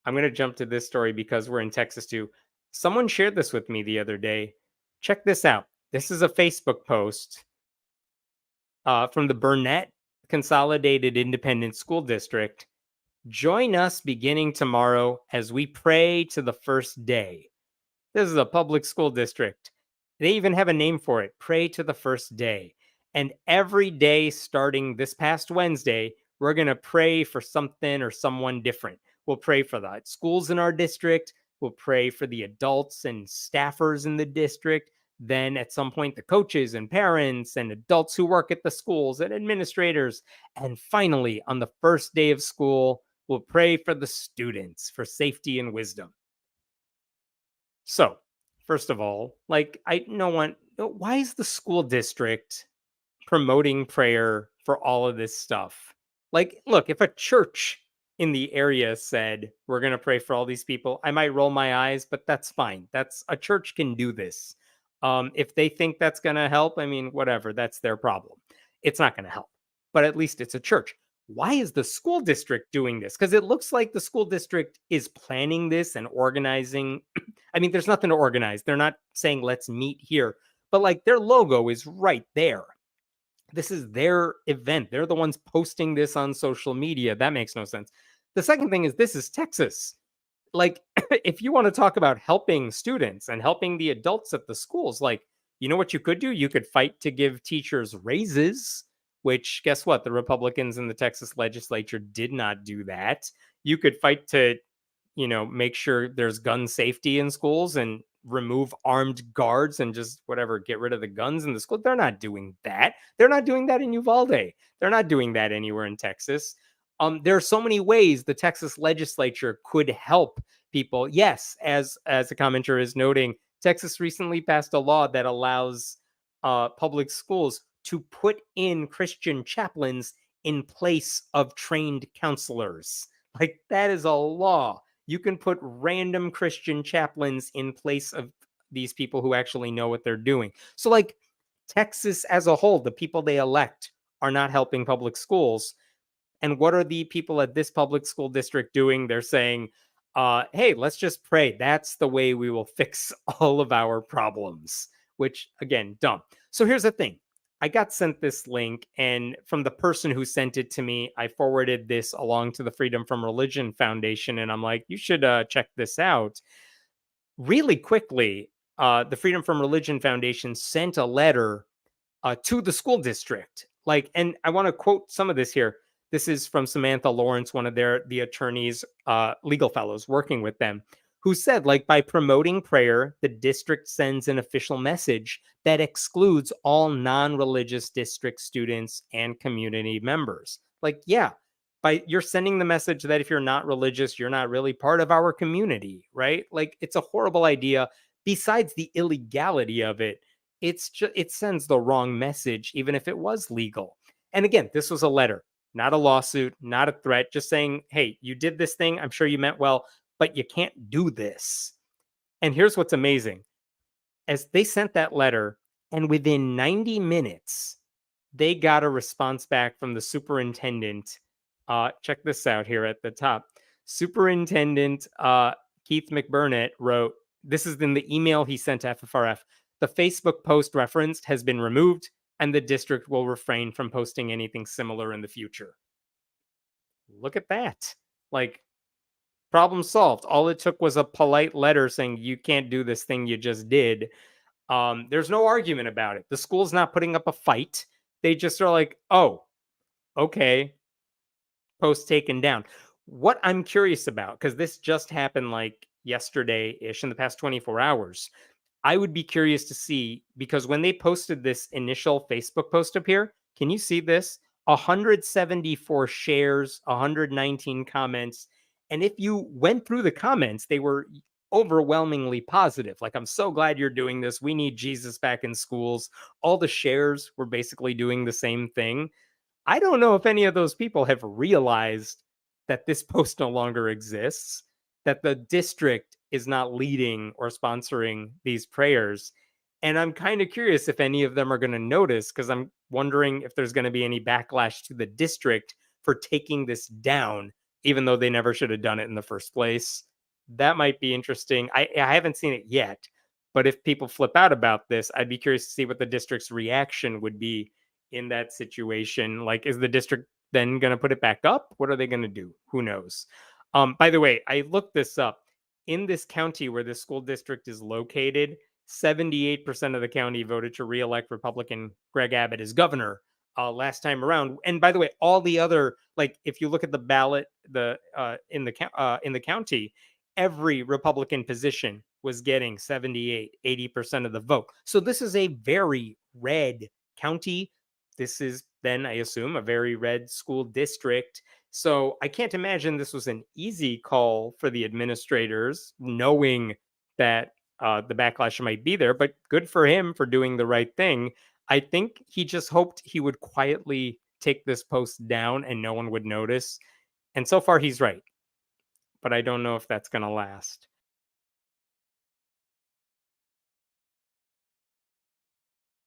I'm going to jump to this story because we're in Texas too. Someone shared this with me the other day. Check this out. This is a Facebook post from the Burnett Consolidated Independent School District. Join us beginning tomorrow as we pray to the first day. This is a public school district. They even have a name for it, Pray to the First Day. And every day starting this past Wednesday, we're going to pray for something or someone different. We'll pray for the schools in our district. We'll pray for the adults and staffers in the district. Then at some point, the coaches and parents and adults who work at the schools and administrators. And finally, on the first day of school, we'll pray for the students for safety and wisdom. So, first of all, like, I no one, why is the school district promoting prayer for all of this stuff? Like, look, if a church in the area said, we're going to pray for all these people, I might roll my eyes, but that's fine. That's a church can do this. If they think that's going to help, I mean, whatever, that's their problem. It's not going to help, but at least it's a church. Why is the school district doing this? Because it looks like the school district is planning this and organizing. I mean, there's nothing to organize. They're not saying, let's meet here, but like their logo is right there. This is their event. They're the ones posting this on social media. That makes no sense. The second thing is this is Texas. Like, if you want to talk about helping students and helping the adults at the schools, like, you know what you could do? You could fight to give teachers raises, which guess what? The Republicans in the Texas legislature did not do that. You could fight to, make sure there's gun safety in schools and remove armed guards and just whatever, get rid of the guns in the school. They're not doing that. They're not doing that in Uvalde. They're not doing that anywhere in Texas. There are so many ways the Texas legislature could help people. Yes, as a commenter is noting, Texas recently passed a law that allows public schools to put in Christian chaplains in place of trained counselors. Like, that is a law. You can put random Christian chaplains in place of these people who actually know what they're doing. So, like, Texas as a whole, the people they elect are not helping public schools. And what are the people at this public school district doing? They're saying, hey, let's just pray. That's the way we will fix all of our problems, which, again, dumb. So here's the thing. I got sent this link, and from the person who sent it to me, I forwarded this along to the Freedom from Religion Foundation, and I'm like, you should check this out. Really quickly, the Freedom from Religion Foundation sent a letter to the school district. Like, and I want to quote some of this here. This is from Samantha Lawrence, one of the attorneys, legal fellows working with them, who said, like, by promoting prayer, the district sends an official message that excludes all non-religious district students and community members. Like, yeah, you're sending the message that if you're not religious, you're not really part of our community, right? Like, it's a horrible idea. Besides the illegality of it, it sends the wrong message, even if it was legal. And again, this was a letter, not a lawsuit, not a threat, just saying, hey, you did this thing. I'm sure you meant well, but you can't do this. And here's what's amazing. As they sent that letter, and within 90 minutes, they got a response back from the superintendent. Check this out here at the top. Superintendent Keith McBurnett wrote, this is in the email he sent to FFRF. The Facebook post referenced has been removed, and the district will refrain from posting anything similar in the future. Look at that. Like, problem solved. All it took was a polite letter saying you can't do this thing you just did. There's no argument about it. The school's not putting up a fight. They just are like, oh, okay, post taken down. What I'm curious about, because this just happened like yesterday-ish, in the past 24 hours, I would be curious to see, because when they posted this initial Facebook post up here, can you see this? 174 shares, 119 comments. And if you went through the comments, they were overwhelmingly positive. Like, I'm so glad you're doing this. We need Jesus back in schools. All the shares were basically doing the same thing. I don't know if any of those people have realized that this post no longer exists, that the district is not leading or sponsoring these prayers. And I'm kind of curious if any of them are going to notice, because I'm wondering if there's going to be any backlash to the district for taking this down even though they never should have done it in the first place. That might be interesting. I haven't seen it yet, but if people flip out about this, I'd be curious to see what the district's reaction would be in that situation. Like, is the district then going to put it back up? What are they going to do? Who knows? By the way, I looked this up. In this county where this school district is located, 78% of the county voted to reelect Republican Greg Abbott as governor last time around. And by the way, all the other, like, if you look at the ballot, in the county, every Republican position was getting 78, 80% of the vote. So this is a very red county. This is then, I assume, a very red school district. So I can't imagine this was an easy call for the administrators, knowing that the backlash might be there, but good for him for doing the right thing. I think he just hoped he would quietly take this post down and no one would notice. And so far, he's right. But I don't know if that's going to last.